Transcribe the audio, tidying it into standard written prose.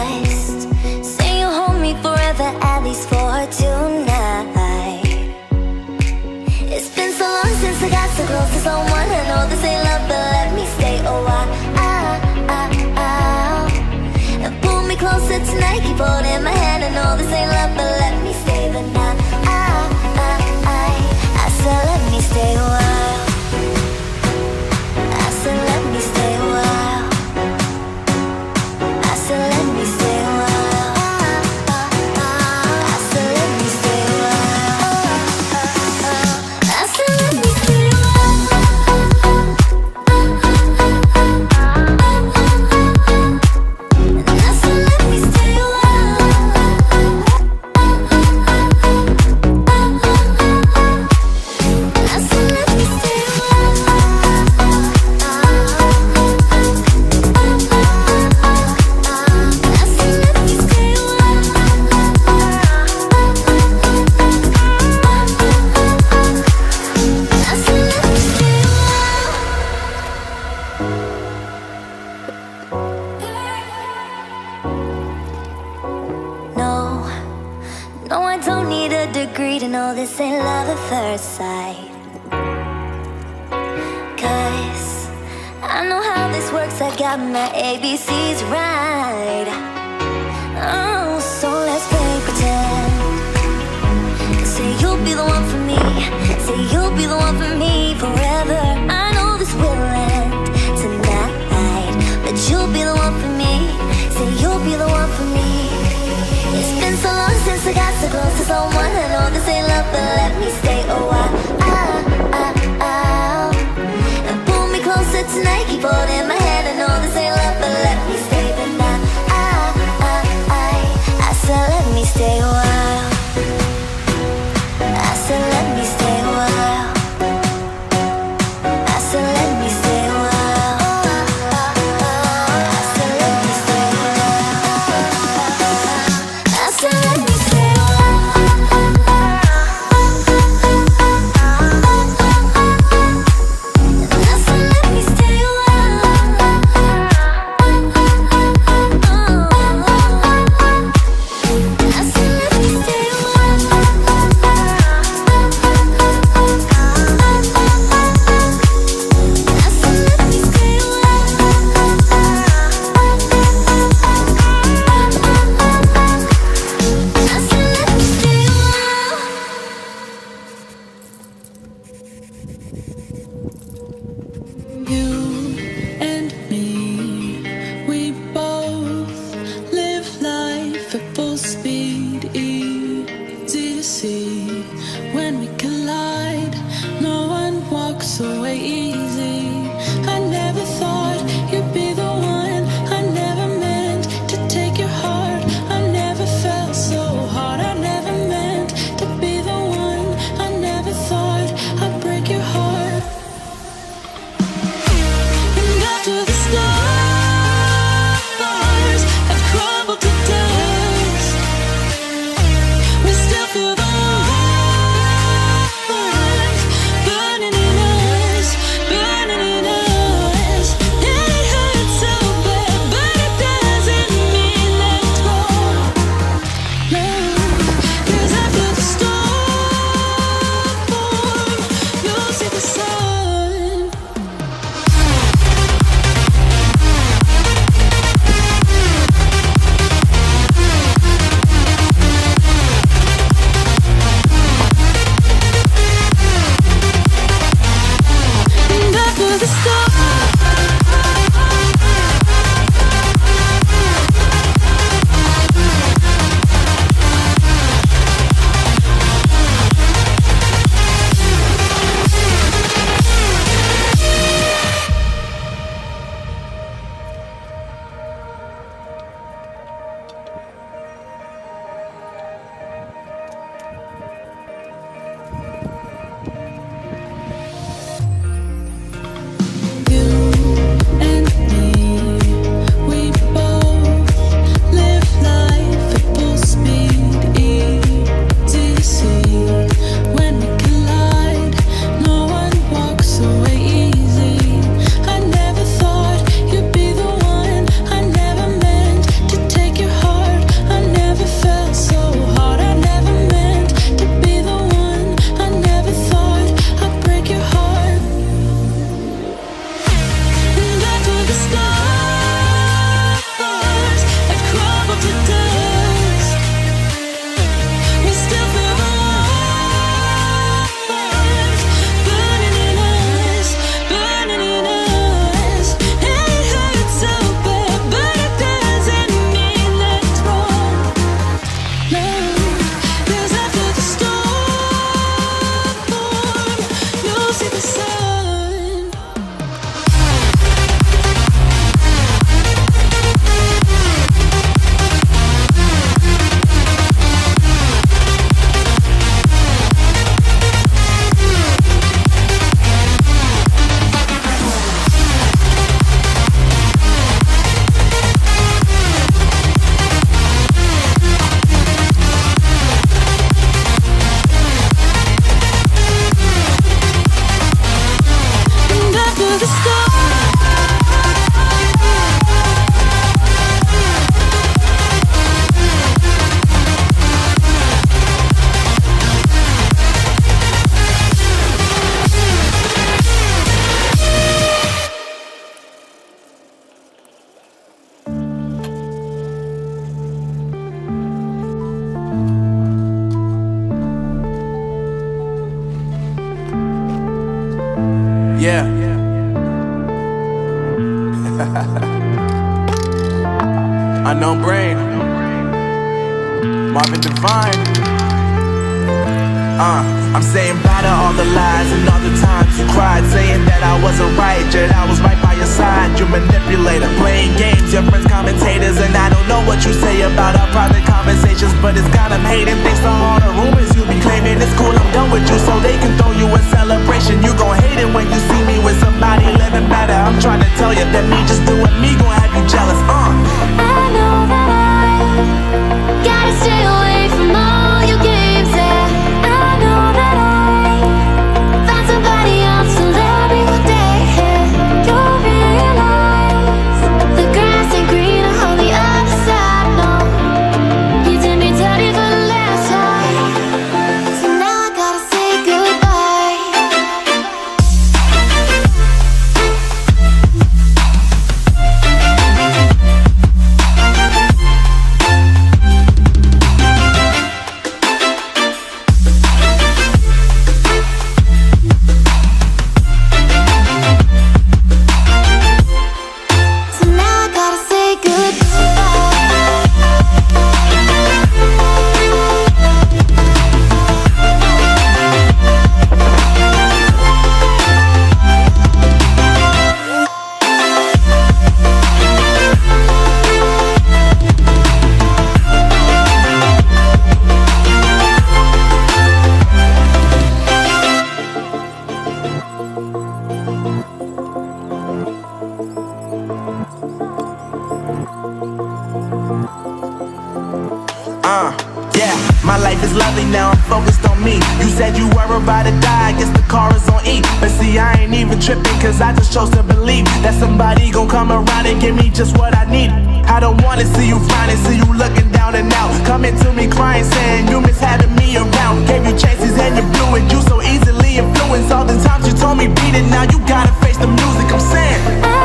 trust. Say you'll hold me forever, at least for tonight. It's been so long since I got so close to someone. I know this ain't love, but let me stay a while. And pull me closer tonight, keep holding my hand. I know this ain't love, but let me stay the night. I said let me stay a while. I said let me stay a while. I said let me stay a while. I said let me stay a while. I said let me stay a while. I said let me stay a No, no, I don't need a degree to know this ain't love at first sight. 'Cause I know how this works, I got my ABCs right. Oh, so let's play pretend. Say you'll be the one for me. Say you'll be the one for me forever. I know this will end tonight, but you'll be the one for me. Say you'll be the one for me. It's been so long since I got so close to someone. I know this ain't love, but let me stay a while. And pull me closer tonight, keep holding my hand. I know this ain't love, but let me stay the night. I said let me stay a while. I said let me stay a while. I said let me stay a while. I said let me stay a while. I said let me stay a while. I said let me stay a while. Yeah. Unknown Brain, Marvin Divine. I'm saying bye to all the lies and all the times you cried, saying that I wasn't right, yet I was right by your side. You manipulator, playing games, your friends commentators, and I don't know what you say about our private conversations, but it's got them hating. Thanks to all the rumors you be claiming. It's cool, I'm done with you, so they can throw you a celebration. You gon' hate it when you see me with somebody living better. I'm trying to tell you that me just doing me gon' have you jealous. I know that I gotta stay away from all your games, yeah. I know that I found somebody else to love me one day, yeah. You'll realize the grass ain't greener on the other side, no. You did me dirty for the last time, so now I gotta say goodbye. So now I gotta say Yeah, my life is lovely now, I'm focused on me. You said you were about to die, I guess the car is on E. But see, I ain't even tripping, cause I just chose to believe that somebody gon' come around and give me just what I need. I don't wanna see you frowning, see you looking down and out, coming to me crying, saying you miss having me around. Gave you chances and you blew it, you so easily influenced. All the times you told me beat it, now you gotta face the music, I'm saying